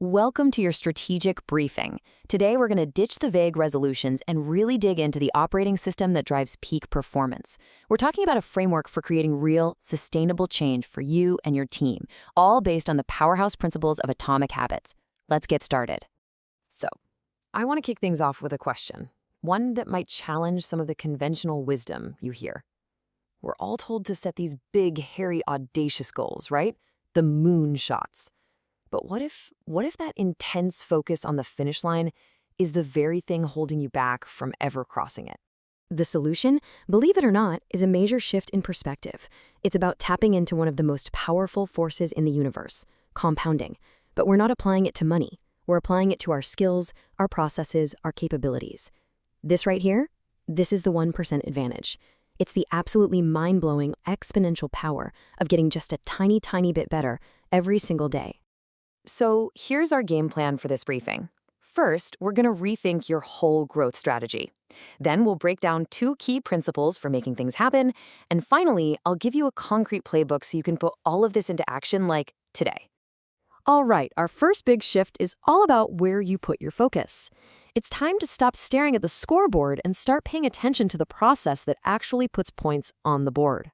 Welcome to your strategic briefing. Today, we're going to ditch the vague resolutions and really dig into the operating system that drives peak performance. We're talking about a framework for creating real, sustainable change for you and your team, all based on the powerhouse principles of atomic habits. Let's get started. So, I want to kick things off with a question, one that might challenge some of the conventional wisdom you hear. We're all told to set these big, hairy, audacious goals, right? The moon shots. But what if that intense focus on the finish line is the very thing holding you back from ever crossing it? The solution, believe it or not, is a major shift in perspective. It's about tapping into one of the most powerful forces in the universe, compounding. But we're not applying it to money. We're applying it to our skills, our processes, our capabilities. This right here, this is the 1% advantage. It's the absolutely mind-blowing exponential power of getting just a tiny, tiny bit better every single day. So here's our game plan for this briefing. First, we're going to rethink your whole growth strategy. Then we'll break down 2 key principles for making things happen. And finally, I'll give you a concrete playbook so you can put all of this into action like today. All right, our first big shift is all about where you put your focus. It's time to stop staring at the scoreboard and start paying attention to the process that actually puts points on the board.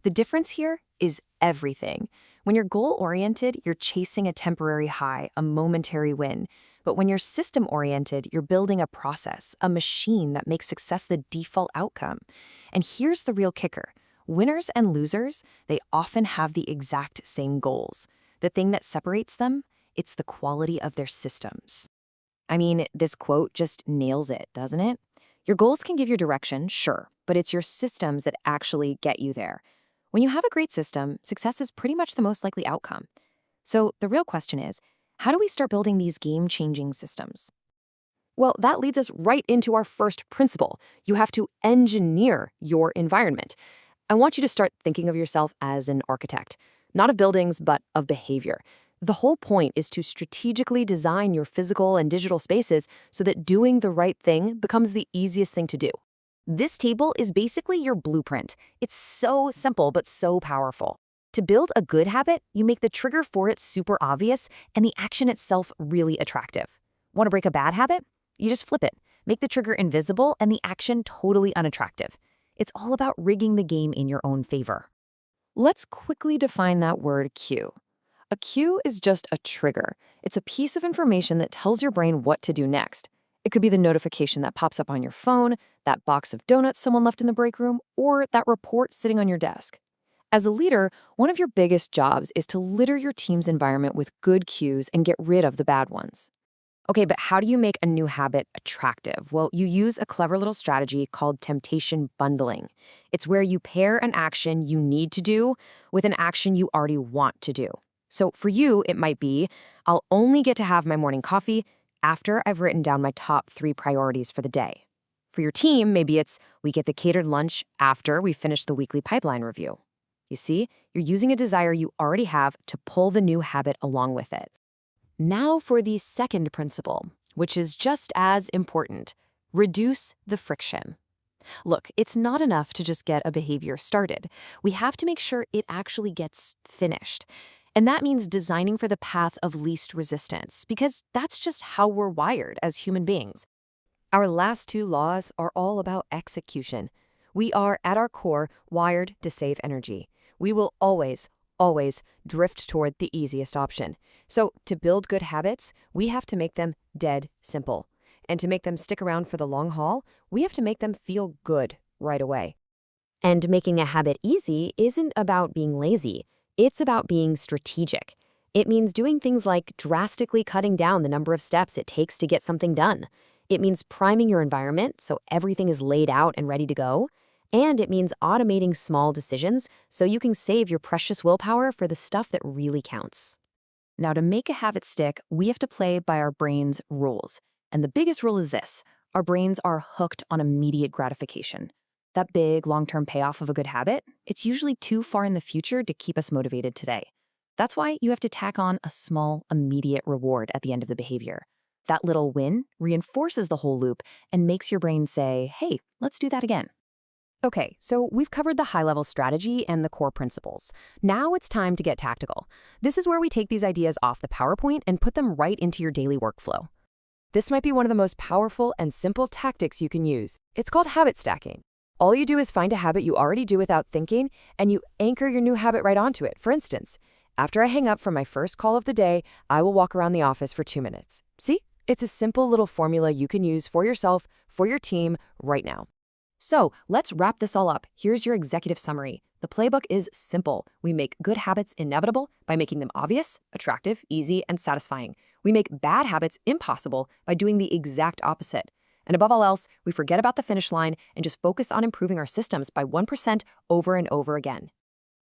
The difference here is everything. When you're goal-oriented, you're chasing a temporary high, a momentary win. But when you're system-oriented, you're building a process, a machine that makes success the default outcome. And here's the real kicker. Winners and losers, they often have the exact same goals. The thing that separates them, it's the quality of their systems. I mean, this quote just nails it, doesn't it? Your goals can give you direction, sure, but it's your systems that actually get you there. When you have a great system, success is pretty much the most likely outcome. So the real question is, how do we start building these game-changing systems? Well, that leads us right into our first principle. You have to engineer your environment. I want you to start thinking of yourself as an architect, not of buildings, but of behavior. The whole point is to strategically design your physical and digital spaces so that doing the right thing becomes the easiest thing to do. This table is basically your blueprint. It's so simple, but so powerful. To build a good habit, you make the trigger for it super obvious and the action itself really attractive. Want to break a bad habit? You just flip it. Make the trigger invisible and the action totally unattractive. It's all about rigging the game in your own favor. Let's quickly define that word cue. A cue is just a trigger. It's a piece of information that tells your brain what to do next. It could be the notification that pops up on your phone, that box of donuts someone left in the break room, or that report sitting on your desk. As a leader, one of your biggest jobs is to litter your team's environment with good cues and get rid of the bad ones. Okay, but how do you make a new habit attractive? Well, you use a clever little strategy called temptation bundling. It's where you pair an action you need to do with an action you already want to do. So for you, it might be, I'll only get to have my morning coffee after I've written down my top 3 priorities for the day. For your team, maybe it's we get the catered lunch after we finish the weekly pipeline review. You see, you're using a desire you already have to pull the new habit along with it. Now for the second principle, which is just as important. Reduce the friction. Look, it's not enough to just get a behavior started. We have to make sure it actually gets finished. And that means designing for the path of least resistance, because that's just how we're wired as human beings. Our last 2 laws are all about execution. We are, at our core, wired to save energy. We will always, always drift toward the easiest option. So to build good habits, we have to make them dead simple. And to make them stick around for the long haul, we have to make them feel good right away. And making a habit easy isn't about being lazy. It's about being strategic. It means doing things like drastically cutting down the number of steps it takes to get something done. It means priming your environment so everything is laid out and ready to go. And it means automating small decisions so you can save your precious willpower for the stuff that really counts. Now, to make a habit stick, we have to play by our brain's rules. And the biggest rule is this: our brains are hooked on immediate gratification. That big, long-term payoff of a good habit, it's usually too far in the future to keep us motivated today. That's why you have to tack on a small, immediate reward at the end of the behavior. That little win reinforces the whole loop and makes your brain say, hey, let's do that again. Okay, so we've covered the high-level strategy and the core principles. Now it's time to get tactical. This is where we take these ideas off the PowerPoint and put them right into your daily workflow. This might be one of the most powerful and simple tactics you can use. It's called habit stacking. All you do is find a habit you already do without thinking, and you anchor your new habit right onto it. For instance, after I hang up from my first call of the day, I will walk around the office for 2 minutes. See? It's a simple little formula you can use for yourself, for your team, right now. So let's wrap this all up. Here's your executive summary. The playbook is simple. We make good habits inevitable by making them obvious, attractive, easy, and satisfying. We make bad habits impossible by doing the exact opposite. And above all else, we forget about the finish line and just focus on improving our systems by 1% over and over again.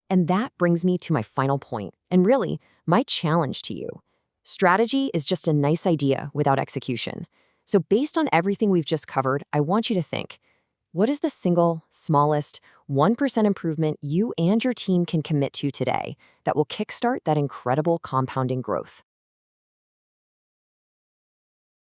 And that brings me to my final point, and really, my challenge to you. Strategy is just a nice idea without execution. So based on everything we've just covered, I want you to think, what is the single, smallest, 1% improvement you and your team can commit to today that will kickstart that incredible compounding growth?